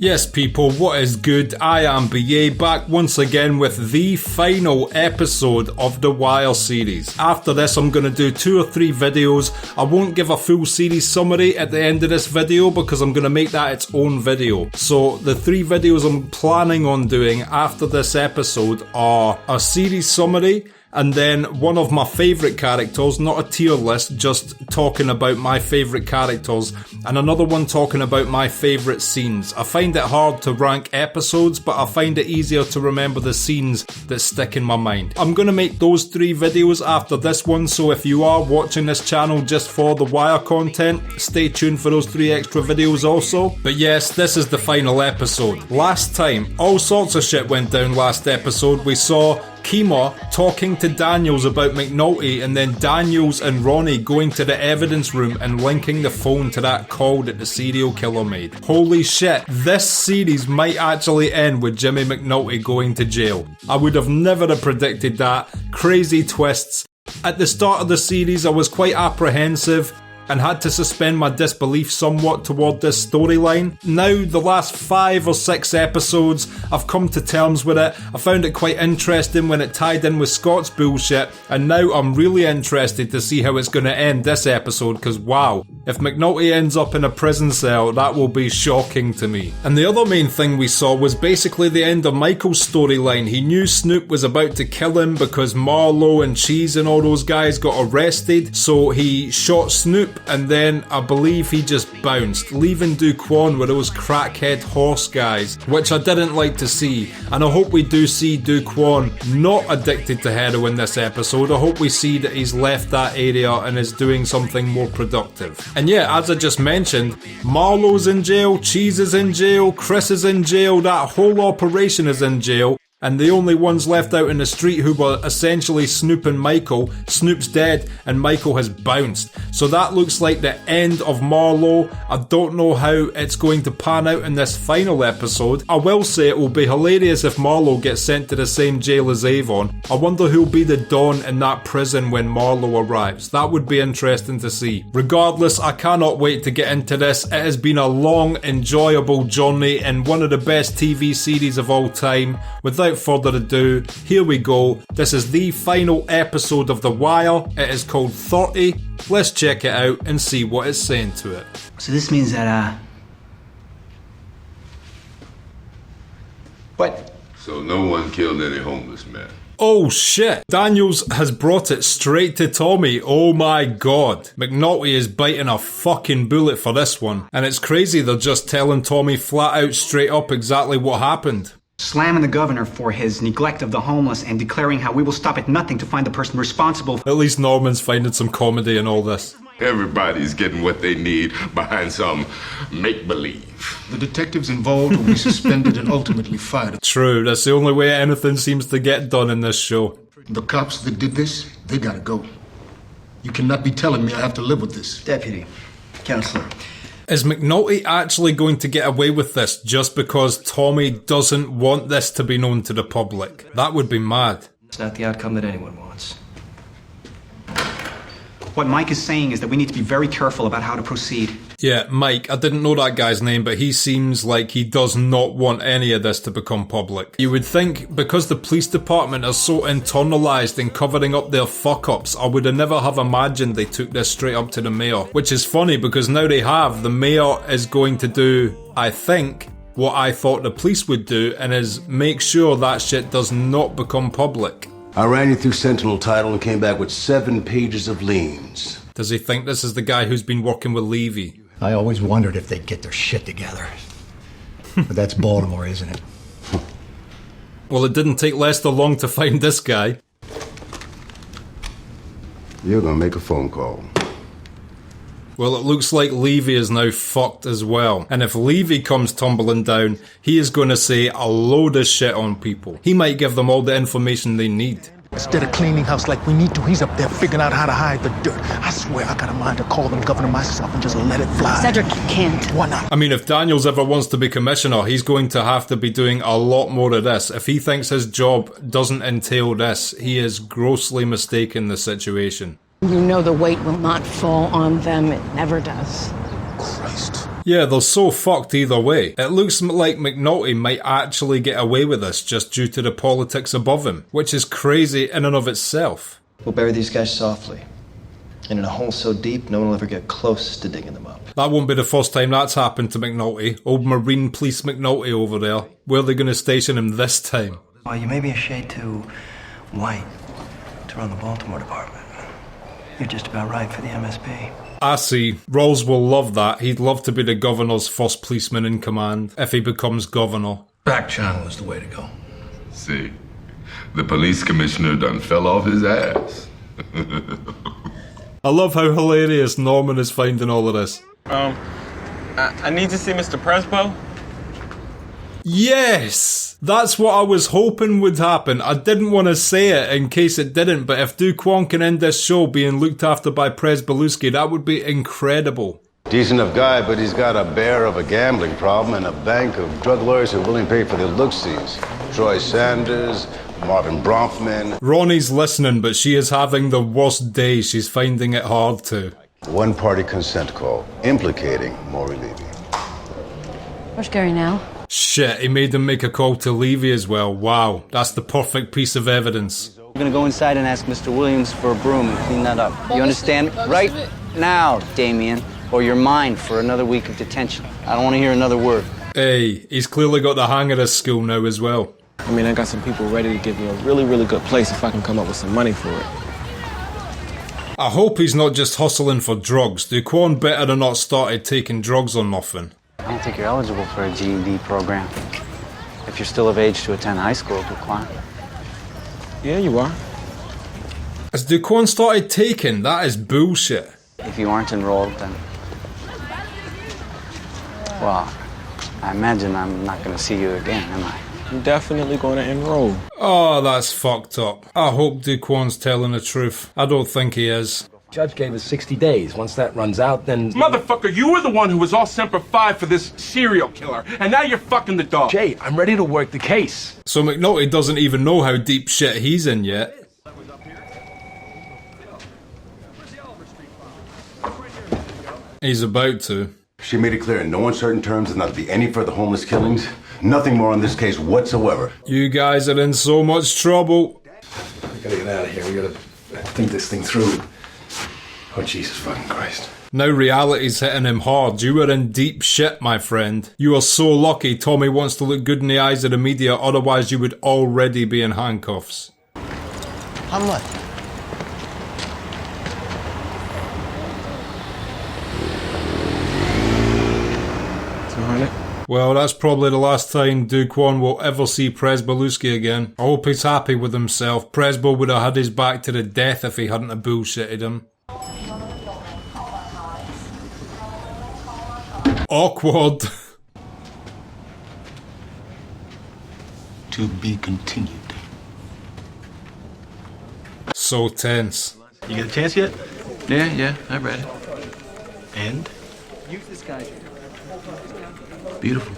Yes people, what is good? I am BA, back once again with the final episode of the Wire series. After this I'm going to do 2 or 3 videos. I won't give a full series summary at the end of this video because I'm going to make that its own video. So the 3 videos I'm planning on doing after this episode are a series summary, and then one of my favourite characters, not a tier list, just talking about my favourite characters, and another one talking about my favourite scenes. I find it hard to rank episodes, but I find it easier to remember the scenes that stick in my mind. I'm going to make those 3 videos after this one, so if you are watching this channel just for the Wire content, stay tuned for those 3 extra videos also. But yes, this is the final episode. Last time, all sorts of shit went down last episode. We saw Kima talking to Daniels about McNulty, and then Daniels and Ronnie going to the evidence room and linking the phone to that call that the serial killer made. Holy shit, this series might actually end with Jimmy McNulty going to jail. I would have never have predicted that. Crazy twists. At the start of the series I was quite apprehensive and had to suspend my disbelief somewhat toward this storyline. Now, the last 5 or 6 episodes, I've come to terms with it. I found it quite interesting when it tied in with Scott's bullshit, and now I'm really interested to see how it's going to end this episode, because wow, if McNulty ends up in a prison cell, that will be shocking to me. And the other main thing we saw was basically the end of Michael's storyline. He knew Snoop was about to kill him because Marlowe and Cheese and all those guys got arrested, so he shot Snoop, and then I believe he just bounced, leaving Duquan with those crackhead horse guys, which I didn't like to see. And I hope we do see Duquan not addicted to heroin this episode. I hope we see that he's left that area and is doing something more productive. And yeah, as I just mentioned, Marlowe's in jail, Cheese is in jail, Chris is in jail, that whole operation is in jail. And the only ones left out in the street who were essentially Snoop and Michael. Snoop's dead and Michael has bounced. So that looks like the end of Marlowe. I don't know how it's going to pan out in this final episode. I will say it will be hilarious if Marlowe gets sent to the same jail as Avon. I wonder who'll be the Don in that prison when Marlowe arrives. That would be interesting to see. Regardless, I cannot wait to get into this. It has been a long, enjoyable journey and one of the best TV series of all time. Without further ado, here we go. This is the final episode of The Wire. It is called 30. Let's check it out and see what it's saying to it. So this means that, What? So no one killed any homeless men. Oh shit, Daniels has brought it straight to Tommy. Oh my god. McNulty is biting a fucking bullet for this one. And it's crazy they're just telling Tommy flat out straight up exactly what happened. Slamming the governor for his neglect of the homeless and declaring how we will stop at nothing to find the person responsible. At least Norman's finding some comedy in all this. Everybody's getting what they need behind some make-believe. The detectives involved will be suspended and ultimately fired. True, that's the only way anything seems to get done in this show. The cops that did this, they gotta go. You cannot be telling me I have to live with this. Deputy, counselor. Is McNulty actually going to get away with this just because Tommy doesn't want this to be known to the public? That would be mad. It's not the outcome that anyone wants. What Mike is saying is that we need to be very careful about how to proceed. Yeah, Mike, I didn't know that guy's name, but he seems like he does not want any of this to become public. You would think because the police department are so internalised in covering up their fuck-ups, I would have never have imagined they took this straight up to the mayor. Which is funny because now they have. The mayor is going to do, I think, what I thought the police would do, and is make sure that shit does not become public. I ran you through Sentinel title and came back with 7 pages of liens. Does he think this is the guy who's been working with Levy? I always wondered if they'd get their shit together. But that's Baltimore, isn't it? Well, it didn't take Lester long to find this guy. You're gonna make a phone call. Well, it looks like Levy is now fucked as well. And if Levy comes tumbling down, he is going to say a load of shit on people. He might give them all the information they need. Instead of cleaning house like we need to, he's up there figuring out how to hide the dirt. I swear I got a mind to call them governor myself and just let it fly. Cedric, you can't. Why not? I mean, if Daniels ever wants to be commissioner, he's going to have to be doing a lot more of this. If he thinks his job doesn't entail this, he is grossly mistaken the situation. You know the weight will not fall on them. It never does. Christ. Yeah, they're so fucked either way. It looks like McNulty might actually get away with this just due to the politics above him, which is crazy in and of itself. We'll bury these guys softly. And in a hole so deep, no one will ever get close to digging them up. That won't be the first time that's happened to McNulty. Old Marine Police McNulty over there. Where are they going to station him this time? Well, you may be a shade too white to run the Baltimore department. You're just about right for the MSP. I see. Rawls will love that. He'd love to be the governor's first policeman in command if he becomes governor. Back channel is the way to go. See, the police commissioner done fell off his ass. I love how hilarious Norman is finding all of this. I need to see Mr. Presbo. Yes! That's what I was hoping would happen. I didn't want to say it in case it didn't, but if Duquan can end this show being looked after by Presbeluski, that would be incredible. Decent enough guy, but he's got a bear of a gambling problem and a bank of drug lawyers who are willing to pay for the look-sees. Troy Sanders, Marvin Bronfman. Ronnie's listening, but she is having the worst day. She's finding it hard to. One-party consent call implicating Maureen Levy. Where's Gary now? Shit, he made him make a call to Levy as well. Wow, that's the perfect piece of evidence. We're gonna go inside and ask Mr. Williams for a broom and clean that up. You understand? Right now, Damien, or you're mine for another week of detention. I don't want to hear another word. Hey, he's clearly got the hang of this school now as well. I mean, I got some people ready to give me a really, really good place if I can come up with some money for it. I hope he's not just hustling for drugs. Duquan better than not started taking drugs or nothing. I don't think you're eligible for a GED program. If you're still of age to attend high school, Duquan. Yeah, you are. Has Duquan started taking? That is bullshit. If you aren't enrolled, then... well, I imagine I'm not going to see you again, am I? I'm definitely going to enroll. Oh, that's fucked up. I hope Duquan's telling the truth. I don't think he is. Judge gave us 60 days. Once that runs out, then... Motherfucker, you were the one who was all Semper Fi for this serial killer, and now you're fucking the dog. Jay, I'm ready to work the case. So McNulty doesn't even know how deep shit he's in yet. He's about to. She made it clear in no uncertain terms that not to be any further homeless killings. Nothing more on this case whatsoever. You guys are in so much trouble. We gotta get out of here. We gotta think this thing through. Oh, Jesus fucking Christ. Now reality's hitting him hard. You are in deep shit, my friend. You are so lucky Tommy wants to look good in the eyes of the media, otherwise you would already be in handcuffs. How much? Well, that's probably the last time Duquan will ever see Presbeluski again. I hope he's happy with himself. Presbo would have had his back to the death if he hadn't have bullshitted him. Awkward. To be continued. So tense. You get a chance yet? Yeah, I read it. And? Use this guy. Beautiful.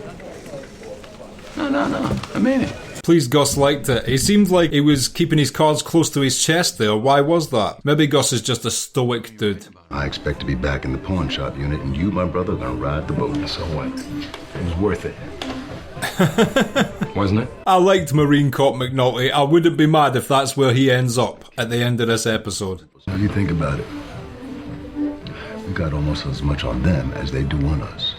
No, I made it. Please, Gus liked it. He seemed like he was keeping his cards close to his chest there. Why was that? Maybe Gus is just a stoic dude. I expect to be back in the pawn shop unit, and you, my brother, are gonna ride the boat. So what? It was worth it. Wasn't it? I liked Marine Cop McNulty. I wouldn't be mad if that's where he ends up at the end of this episode. How do you think about it? We got almost as much on them as they do on us.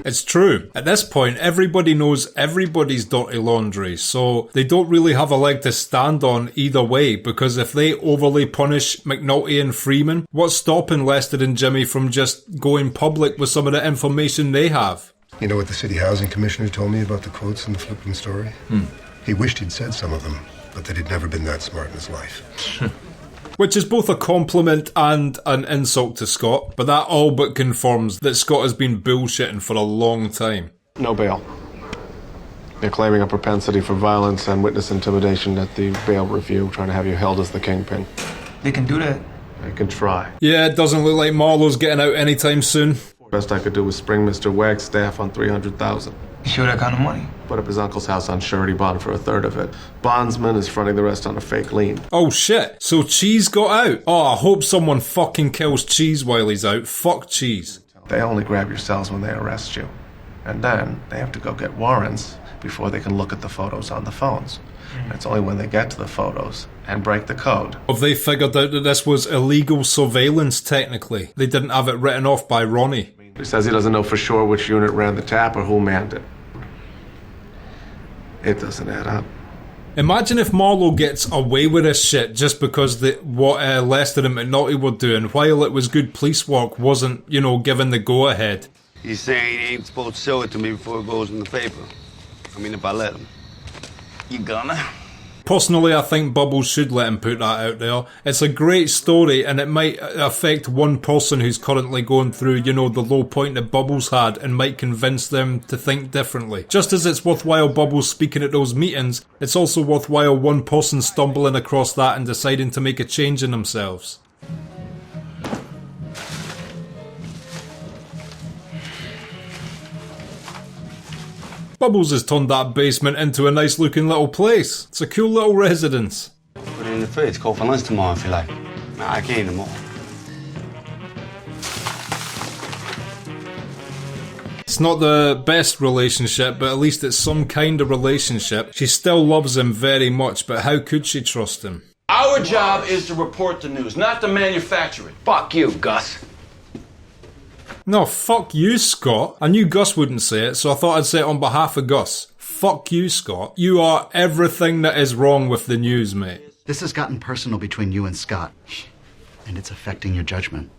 It's true. At this point, everybody knows everybody's dirty laundry, so they don't really have a leg to stand on either way, because if they overly punish McNulty and Freeman, what's stopping Lester and Jimmy from just going public with some of the information they have? You know what the city housing commissioner told me about the quotes in the flipping story? He wished he'd said some of them, but that he'd never been that smart in his life. Which is both a compliment and an insult to Scott, but that all but confirms that Scott has been bullshitting for a long time. No bail. They're claiming a propensity for violence and witness intimidation at the bail review, trying to have you held as the kingpin. They can do that. They can try. Yeah, it doesn't look like Marlowe's getting out anytime soon. Best I could do was spring Mr. Wagstaff on $300,000. You sure that kind of money? Put up his uncle's house on surety bond for a third of it. Bondsman is fronting the rest on a fake lien. Oh shit, so Cheese got out? Oh, I hope someone fucking kills Cheese while he's out. Fuck Cheese. They only grab your cells when they arrest you. And then they have to go get warrants before they can look at the photos on the phones. And it's only when they get to the photos and break the code. Have they figured out that this was illegal surveillance, technically? They didn't have it written off by Ronnie. He says he doesn't know for sure which unit ran the tap or who manned it. It doesn't add up. Imagine if Marlowe gets away with this shit just because what Lester and McNulty were doing, while it was good police work, wasn't, you know, given the go-ahead. He's saying he ain't supposed to show it to me before it goes in the paper. I mean, if I let him. You gonna? Personally, I think Bubbles should let him put that out there. It's a great story, and it might affect one person who's currently going through, you know, the low point that Bubbles had, and might convince them to think differently. Just as it's worthwhile Bubbles speaking at those meetings, it's also worthwhile one person stumbling across that and deciding to make a change in themselves. Bubbles has turned that basement into a nice looking little place. It's a cool little residence. Put it in the fridge. Call for lunch tomorrow if you like. Nah, I can't tomorrow. It's not the best relationship, but at least it's some kind of relationship. She still loves him very much, but how could she trust him? Our job is to report the news, not to manufacture it. Fuck you, Gus. No, fuck you, Scott. I knew Gus wouldn't say it, so I thought I'd say it on behalf of Gus. Fuck you, Scott. You are everything that is wrong with the news, mate. This has gotten personal between you and Scott, and it's affecting your judgment.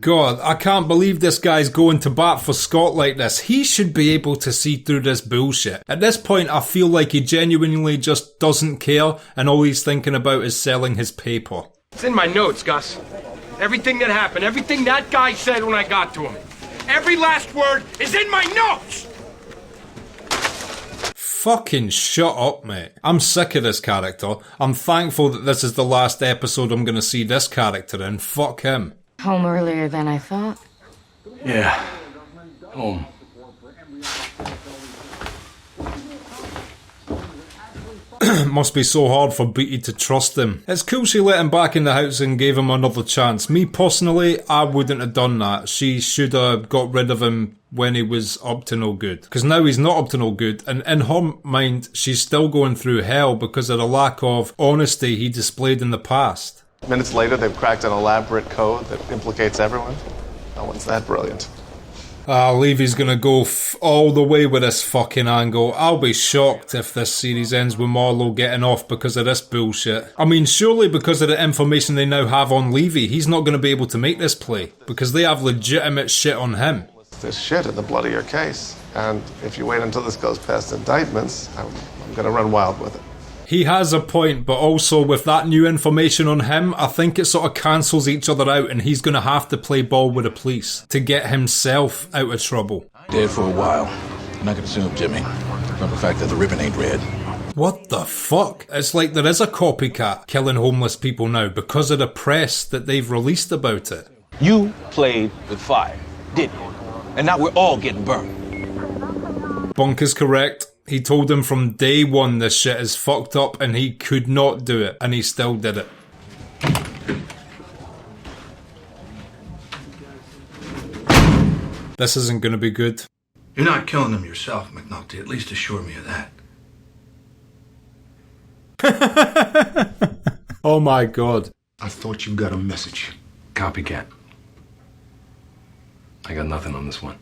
God, I can't believe this guy's going to bat for Scott like this. He should be able to see through this bullshit. At this point, I feel like he genuinely just doesn't care, and all he's thinking about is selling his paper. It's in my notes, Gus. Everything that happened, everything that guy said when I got to him. Every last word is in my notes! Fucking shut up, mate. I'm sick of this character. I'm thankful that this is the last episode I'm gonna see this character in. Fuck him. Home earlier than I thought. Yeah. Home. Must be so hard for Beatty to trust him. It's cool she let him back in the house and gave him another chance. Me personally, I wouldn't have done that. She should have got rid of him when he was up to no good. Because now he's not up to no good, and in her mind, she's still going through hell because of the lack of honesty he displayed in the past. Minutes later, they've cracked an elaborate code that implicates everyone. No one's that brilliant. Levy's gonna go all the way with this fucking angle. I'll be shocked if this series ends with Marlowe getting off because of this bullshit. I mean, surely because of the information they now have on Levy, he's not gonna be able to make this play. Because they have legitimate shit on him. There's shit in the bloodier case. And if you wait until this goes past indictments, I'm gonna run wild with it. He has a point, but also with that new information on him, I think it sort of cancels each other out, and he's going to have to play ball with the police to get himself out of trouble. Dead for a while. I'm not going to sue him, Jimmy. From the fact that the ribbon ain't red. What the fuck? It's like there is a copycat killing homeless people now because of the press that they've released about it. You played with fire, didn't you? And now we're all getting burned. Bunk is correct. He told him from day one this shit is fucked up and he could not do it, and he still did it. This isn't gonna be good. You're not killing them yourself, McNulty. At least assure me of that. Oh my god. I thought you got a message. Copycat. I got nothing on this one.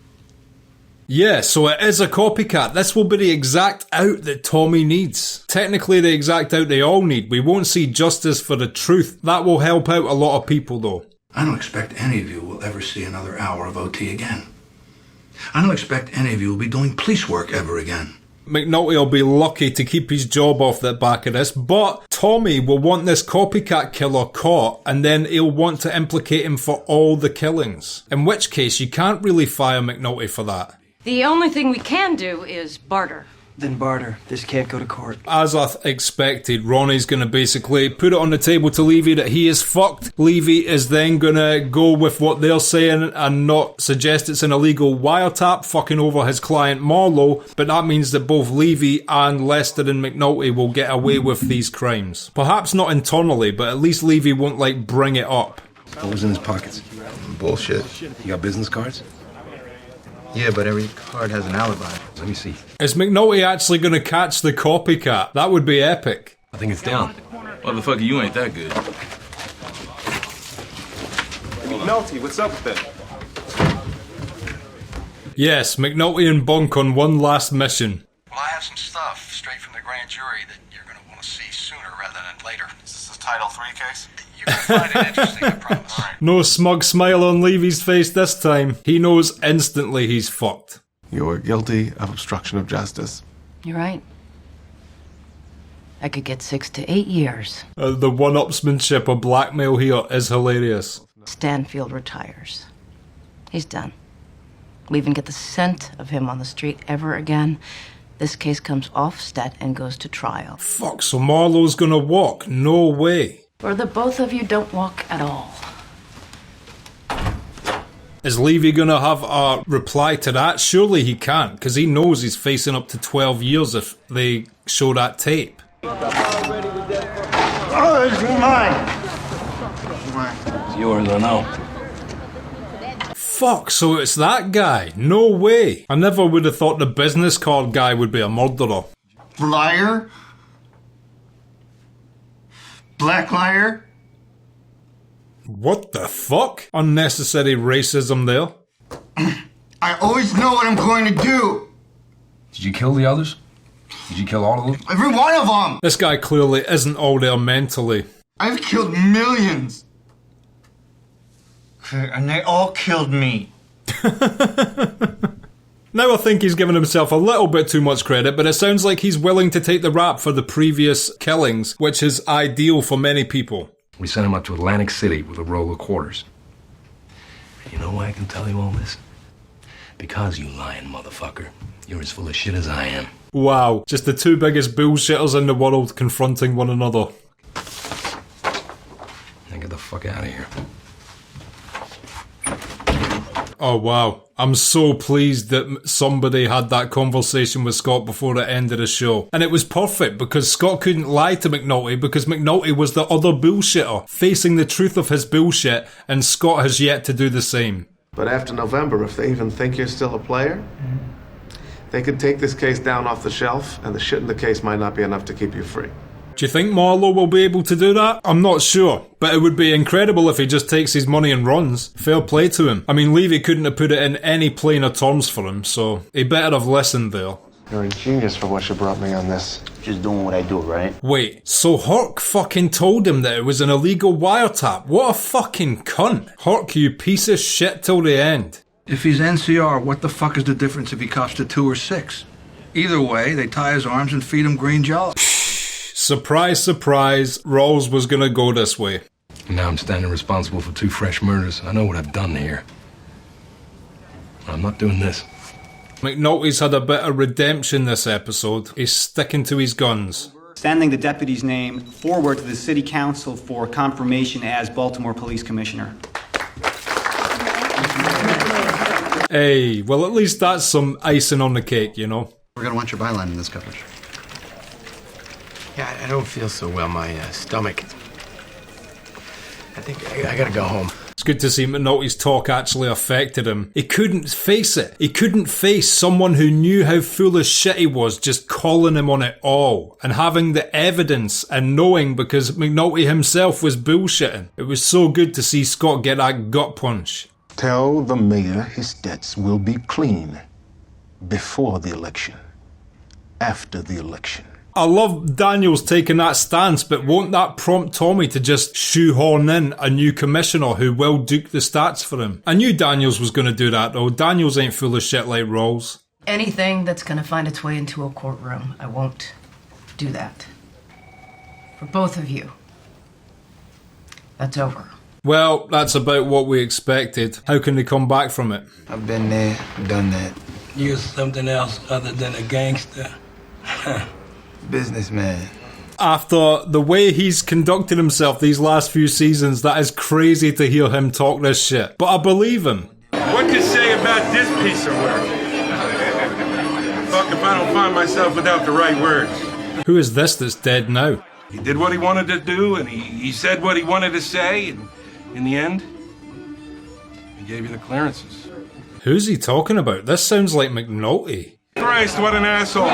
Yeah, so it is a copycat. This will be the exact out that Tommy needs. Technically the exact out they all need. We won't see justice for the truth. That will help out a lot of people though. I don't expect any of you will ever see another hour of OT again. I don't expect any of you will be doing police work ever again. McNulty will be lucky to keep his job off the back of this, but Tommy will want this copycat killer caught, and then he'll want to implicate him for all the killings. In which case, you can't really fire McNulty for that. The only thing we can do is barter. Then barter. This can't go to court. As I expected, Ronnie's going to basically put it on the table to Levy that he is fucked. Levy is then going to go with what they're saying and not suggest it's an illegal wiretap, fucking over his client Marlowe, but that means that both Levy and Lester and McNulty will get away with these crimes. Perhaps not internally, but at least Levy won't, bring it up. What was in his pockets? Bullshit. You got business cards? Yeah, but every card has an alibi. Let me see. Is McNulty actually going to catch the copycat? That would be epic. I think it's down. Motherfucker, you ain't that good. McNulty, what's up with that? Yes, McNulty and Bunk on one last mission. Well, I have some stuff straight from the grand jury that you're going to want to see sooner rather than later. Is this a Title III case? You can find it interesting, I promise. No smug smile on Levy's face this time. He knows instantly he's fucked. You are guilty of obstruction of justice. You're right. I could get 6 to 8 years. The one-upsmanship of blackmail here is hilarious. Stanfield retires. He's done. We even get the scent of him on the street ever again. This case comes off stat and goes to trial. Fuck, so Marlowe's gonna walk? No way. Or the both of you don't walk at all. Is Levy gonna have a reply to that? Surely he can't, because he knows he's facing up to 12 years if they show that tape. Oh, it's mine. It's yours, I know. Fuck, so it's that guy. No way. I never would have thought the business card guy would be a murderer. Liar? Black liar? What the fuck? Unnecessary racism there. I always know what I'm going to do. Did you kill the others? Did you kill all of them? Every one of them. This guy clearly isn't all there mentally. I've killed millions. And they all killed me. Now I think he's given himself a little bit too much credit, but it sounds like he's willing to take the rap for the previous killings, which is ideal for many people. We sent him up to Atlantic City with a roll of quarters. You know why I can tell you all this? Because, you lying motherfucker, you're as full of shit as I am. Wow, just the two biggest bullshitters in the world confronting one another. Now get the fuck out of here. Oh wow, I'm so pleased that somebody had that conversation with Scott before the end of the show. And it was perfect because Scott couldn't lie to McNulty because McNulty was the other bullshitter, facing the truth of his bullshit, and Scott has yet to do the same. But after November, if they even think you're still a player, they could take this case down off the shelf, and the shit in the case might not be enough to keep you free. Do you think Marlowe will be able to do that? I'm not sure, but it would be incredible if he just takes his money and runs. Fair play to him. I mean, Levy couldn't have put it in any plainer terms for him, so he better have listened there. You're a genius for what you brought me on this. Just doing what I do, right? Wait, so Herc fucking told him that it was an illegal wiretap? What a fucking cunt. Herc, you piece of shit till the end. If he's NCR, what the fuck is the difference if he cops to 2 or 6? Either way, they tie his arms and feed him green jello. Surprise, surprise, Rawls was gonna go this way. Now I'm standing responsible for 2 fresh murders. I know what I've done here. I'm not doing this. McNulty's had a bit of redemption this episode. He's sticking to his guns. Sending the deputy's name forward to the city council for confirmation as Baltimore Police Commissioner. Hey, well at least that's some icing on the cake, you know? We're gonna want your byline in this coverage. Yeah, I don't feel so well. My stomach. I think I gotta go home. It's good to see McNulty's talk actually affected him. He couldn't face it. He couldn't face someone who knew how full of shit he was just calling him on it all. And having the evidence and knowing because McNulty himself was bullshitting. It was so good to see Scott get that gut punch. Tell the mayor his debts will be clean before the election, after the election. I love Daniels taking that stance, but won't that prompt Tommy to just shoehorn in a new commissioner who will duke the stats for him? I knew Daniels was going to do that though. Daniels ain't full of shit like Rawls. Anything that's gonna find its way into a courtroom, I won't do that. For both of you. That's over. Well, that's about what we expected. How can they come back from it? I've been there, done that. You're something else other than a gangster. Businessman. After the way he's conducted himself these last few seasons, that is crazy to hear him talk this shit. But I believe him. What to say about this piece of work? Fuck if I don't find myself without the right words. Who is this that's dead now? He did what he wanted to do, and he said what he wanted to say, and in the end, he gave you the clearances. Who's he talking about? This sounds like McNulty. Christ, what an asshole.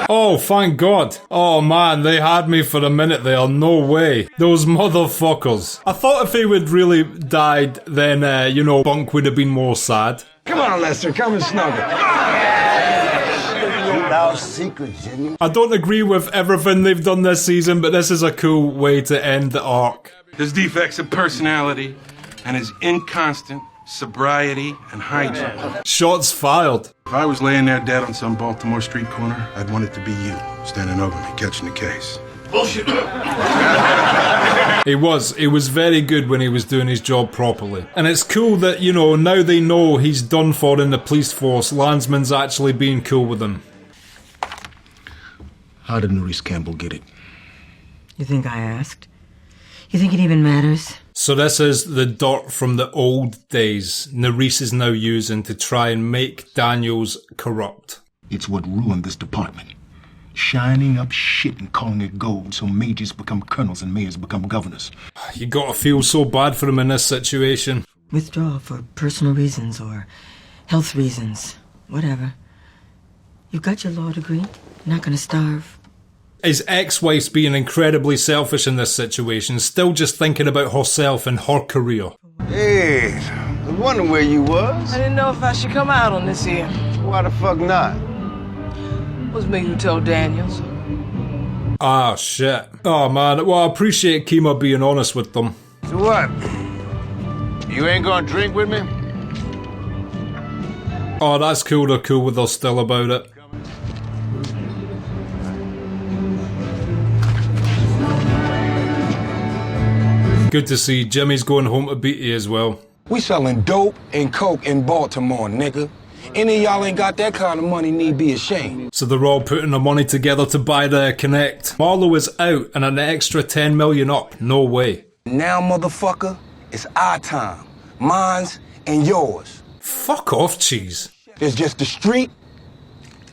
Oh, thank God. Oh man, they had me for a minute there. No way. Those motherfuckers. I thought if he would really died, then, you know, Bunk would have been more sad. Come on, Lester, come and snuggle. Our secret, Jimmy. I don't agree with everything they've done this season, but this is a cool way to end the arc. His defects of personality and his inconstant sobriety and hygiene. Shots fired. If I was laying there dead on some Baltimore street corner, I'd want it to be you, standing over me, catching the case. Bullshit. He was very good when he was doing his job properly. And it's cool that, you know, now they know he's done for in the police force, Landsman's actually being cool with him. How did Maurice Campbell get it? You think I asked? You think it even matters? So this is the dirt from the old days Nerys is now using to try and make Daniels corrupt. It's what ruined this department. Shining up shit and calling it gold so majors become colonels and mayors become governors. You gotta feel so bad for him in this situation. Withdraw for personal reasons or health reasons. Whatever. You've got your law degree. You're not gonna starve. His ex-wife's being incredibly selfish in this situation, still just thinking about herself and her career. Hey, I was wondering where you was. I didn't know if I should come out on this here. Why the fuck not? It was me who told Daniels. Ah, shit. Oh, man. Well, I appreciate Kima being honest with them. So what? You ain't gonna drink with me? Oh, that's cool. They're cool with us still about it. Good to see Jimmy's going home to Beatty as well. We selling dope and coke in Baltimore, nigga. Any of y'all ain't got that kind of money need be ashamed. So they're all putting their money together to buy the Connect. Marlowe is out and an extra 10 million up. No way. Now, motherfucker, it's our time. Mine's and yours. Fuck off, Cheese. There's just the street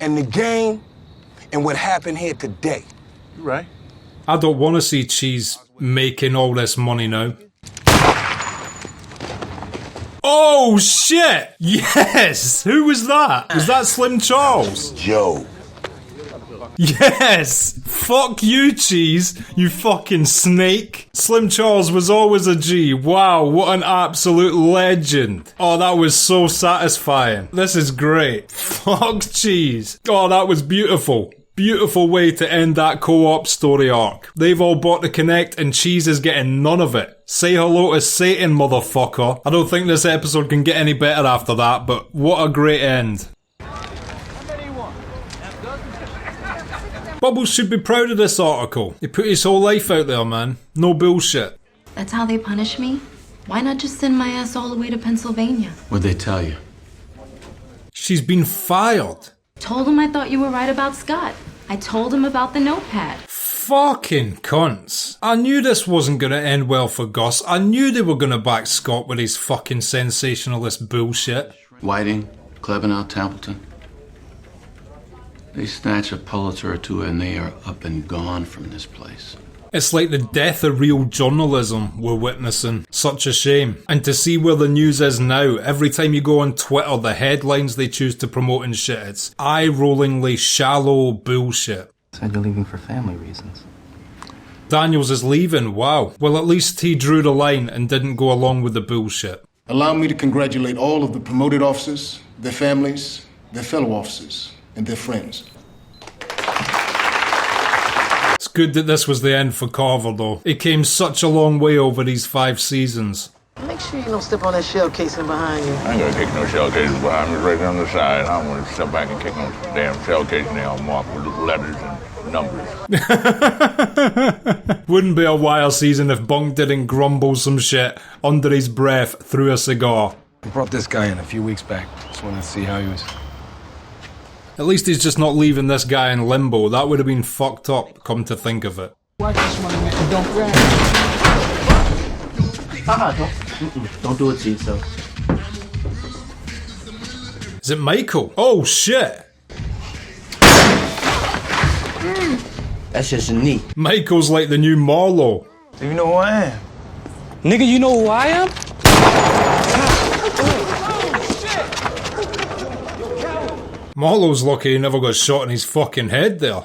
and the game and what happened here today. You right. I don't want to see Cheese making all this money now. Oh shit! Yes! Who was that? Was that Slim Charles? Joe. Yes! Fuck you, Cheese, you fucking snake. Slim Charles was always a G. Wow, what an absolute legend. Oh, that was so satisfying. This is great. Fuck Cheese. Oh, that was beautiful. Beautiful way to end that co-op story arc. They've all bought the Connect and Cheese is getting none of it. Say hello to Satan, motherfucker. I don't think this episode can get any better after that, but what a great end. Bubbles should be proud of this article. He put his whole life out there, man. No bullshit. That's how they punish me? Why not just send my ass all the way to Pennsylvania? What'd they tell you? She's been fired. Told him I thought you were right about Scott. I told him about the notepad. Fucking cunts. I knew this wasn't going to end well for Gus. I knew they were going to back Scott with his fucking sensationalist bullshit. Whiting, Klebanow, Templeton. They snatch a Pulitzer or two and they are up and gone from this place. It's like the death of real journalism we're witnessing. Such a shame. And to see where the news is now, every time you go on Twitter, the headlines they choose to promote and shit, it's eye-rollingly shallow bullshit. Said you're leaving for family reasons. Daniels is leaving, wow. Well, at least he drew the line and didn't go along with the bullshit. Allow me to congratulate all of the promoted officers, their families, their fellow officers, and their friends. It's good that this was the end for Carver, though. He came such a long way over these 5 seasons. Make sure you don't step on that shell casing behind you. I ain't gonna kick no shell casing behind me, right on the side. I don't want to step back and kick no damn shell casing. They all marked with letters and numbers. Wouldn't be a Wire season if Bunk didn't grumble some shit under his breath through a cigar. I brought this guy in a few weeks back. Just wanted to see how he was. At least he's just not leaving this guy in limbo. That would have been fucked up, come to think of it. Watch this one, man. Don't grab it. Don't do it, Chief, so. Is it Michael? Oh, shit. That's just a knee. Michael's like the new Marlowe. Do you know who I am? Nigga, you know who I am? Marlowe's lucky he never got shot in his fucking head there.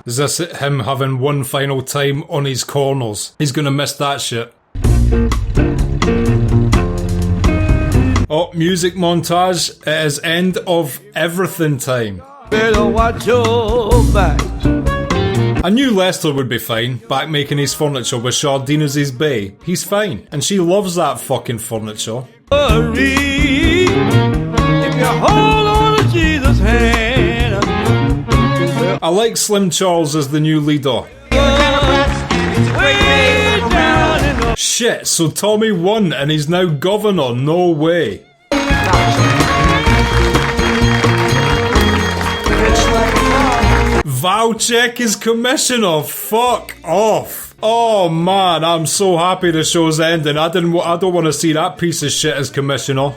Is this him having one final time on his corners? He's gonna miss that shit. Oh, music montage. It is end of everything time. Better watch your back. I knew Lester would be fine, back making his furniture with Chardine as his bae. He's fine, and she loves that fucking furniture. Hurry, if you hold on to Jesus' hand. I like Slim Charles as the new leader. Shit, so Tommy won and he's now governor, no way. Valchek is commissioner, fuck off. Oh man, I'm so happy the show's ending. I don't want to see that piece of shit as commissioner.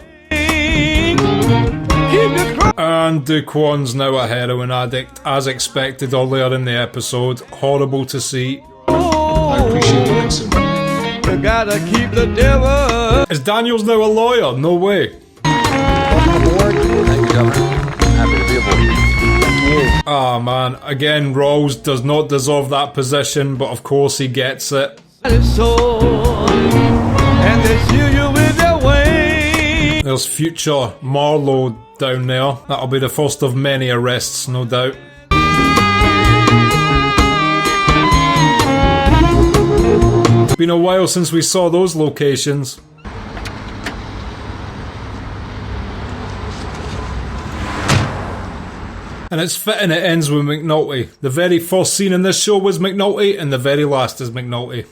And Duquan's now a heroin addict, as expected earlier in the episode. Horrible to see. I appreciate the lesson. You gotta keep the devil. Is Daniels now a lawyer? No way. Welcome aboard. Thank you, Governor. Happy to be aboard. Thank you. Ah man, again, Rawls does not deserve that position, but of course he gets it. There's future Marlowe down there. That'll be the first of many arrests, no doubt. It's been a while since we saw those locations. And it's fitting it ends with McNulty. The very first scene in this show was McNulty, and the very last is McNulty.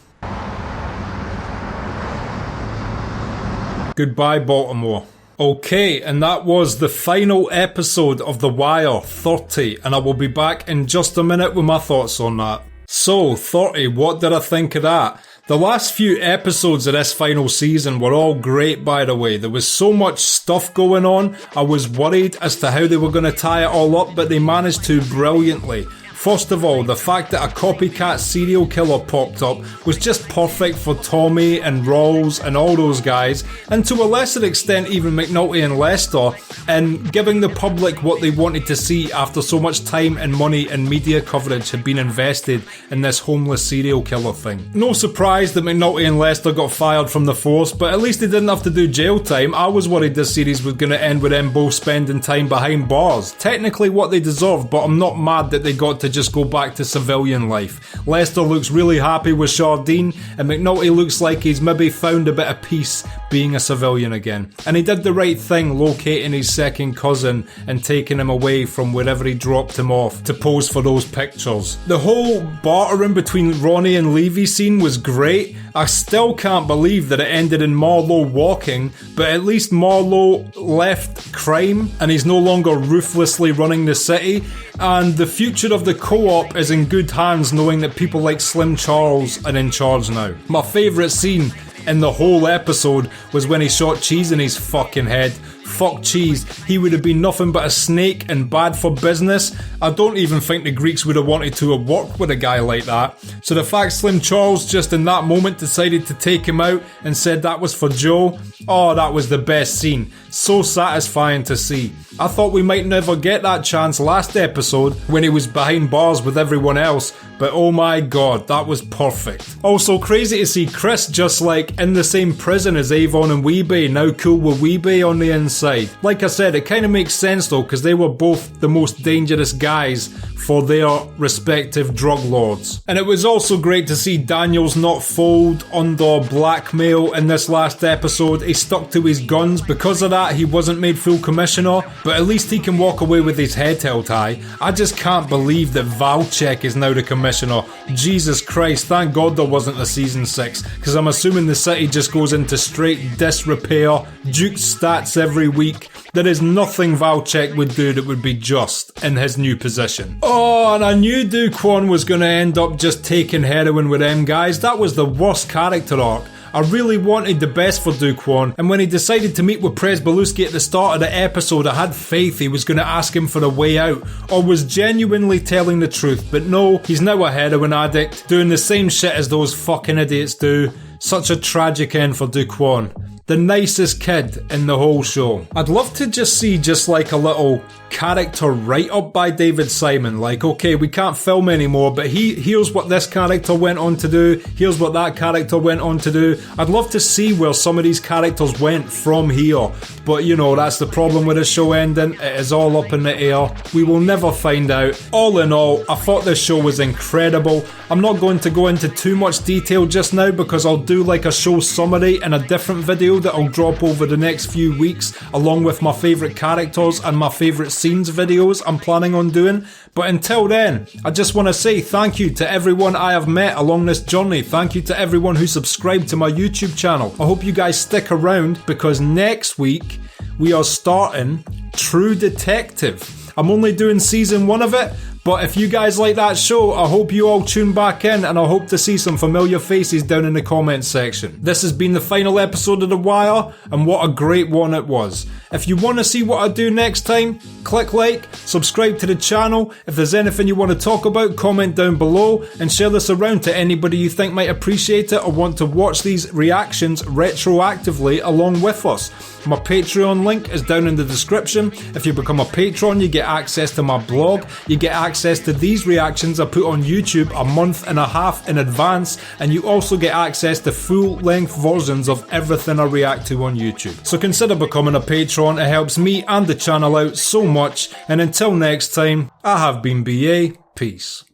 Goodbye, Baltimore. Okay, and that was the final episode of The Wire, 30, and I will be back in just a minute with my thoughts on that. So, 30, what did I think of that? The last few episodes of this final season were all great, by the way. There was so much stuff going on, I was worried as to how they were going to tie it all up, but they managed to brilliantly. First of all, the fact that a copycat serial killer popped up was just perfect for Tommy and Rawls and all those guys, and to a lesser extent even McNulty and Lester, and giving the public what they wanted to see after so much time and money and media coverage had been invested in this homeless serial killer thing. No surprise that McNulty and Lester got fired from the force, but at least they didn't have to do jail time. I was worried this series was going to end with them both spending time behind bars. Technically what they deserved, but I'm not mad that they got to just go back to civilian life. Lester looks really happy with Chardine, and McNulty looks like he's maybe found a bit of peace being a civilian again. And he did the right thing locating his second cousin and taking him away from wherever he dropped him off to pose for those pictures. The whole bartering between Ronnie and Levy scene was great. I still can't believe that it ended in Marlowe walking, but at least Marlowe left crime and he's no longer ruthlessly running the city, and the future of the co-op is in good hands knowing that people like Slim Charles are in charge now. My favourite scene in the whole episode was when he shot Cheese in his fucking head. Fuck Cheese, he would have been nothing but a snake and bad for business. I don't even think the Greeks would have wanted to have worked with a guy like that. So the fact Slim Charles just in that moment decided to take him out and said that was for Joe, oh, that was the best scene. So satisfying to see. I thought we might never get that chance last episode when he was behind bars with everyone else, but oh my god, that was perfect. Also crazy to see Chris just like in the same prison as Avon and Weebay, now cool with Weebay on the inside. Like I said, it kind of makes sense though, because they were both the most dangerous guys for their respective drug lords. And it was also great to see Daniels not fold under blackmail in this last episode. He stuck to his guns. Because of that, he wasn't made full commissioner, but at least he can walk away with his head held high. I just can't believe that Valchek is now the commissioner. Jesus Christ, thank God there wasn't a season 6, because I'm assuming the city just goes into straight disrepair, Duke's stats every week. There is nothing Valchek would do that would be just in his new position. Oh, and I knew Duquan was going to end up just taking heroin with them guys. That was the worst character arc. I really wanted the best for Duquan, and when he decided to meet with Presbeluski at the start of the episode, I had faith he was going to ask him for a way out, or was genuinely telling the truth, but no, he's now a heroin addict, doing the same shit as those fucking idiots do. Such a tragic end for Duquan. The nicest kid in the whole show. I'd love to just see just like a little character write-up by David Simon. Like, okay, we can't film anymore, but here's what this character went on to do. Here's what that character went on to do. I'd love to see where some of these characters went from here. But, you know, that's the problem with the show ending. It is all up in the air. We will never find out. All in all, I thought this show was incredible. I'm not going to go into too much detail just now because I'll do like a show summary in a different video that I'll drop over the next few weeks, along with my favourite characters and my favourite scenes videos I'm planning on doing. But until then, I just want to say thank you to everyone I have met along this journey. Thank you to everyone who subscribed to my YouTube channel. I hope you guys stick around because next week we are starting True Detective. I'm only doing season 1 of it, but if you guys like that show, I hope you all tune back in and I hope to see some familiar faces down in the comments section. This has been the final episode of The Wire, and what a great one it was. If you want to see what I do next time, click like, subscribe to the channel. If there's anything you want to talk about, comment down below and share this around to anybody you think might appreciate it or want to watch these reactions retroactively along with us. My Patreon link is down in the description. If you become a patron, you get access to my blog, you get access to these reactions I put on YouTube a month and a half in advance, and you also get access to full-length versions of everything I react to on YouTube. So consider becoming a patron, it helps me and the channel out so much, and until next time, I have been BA, peace.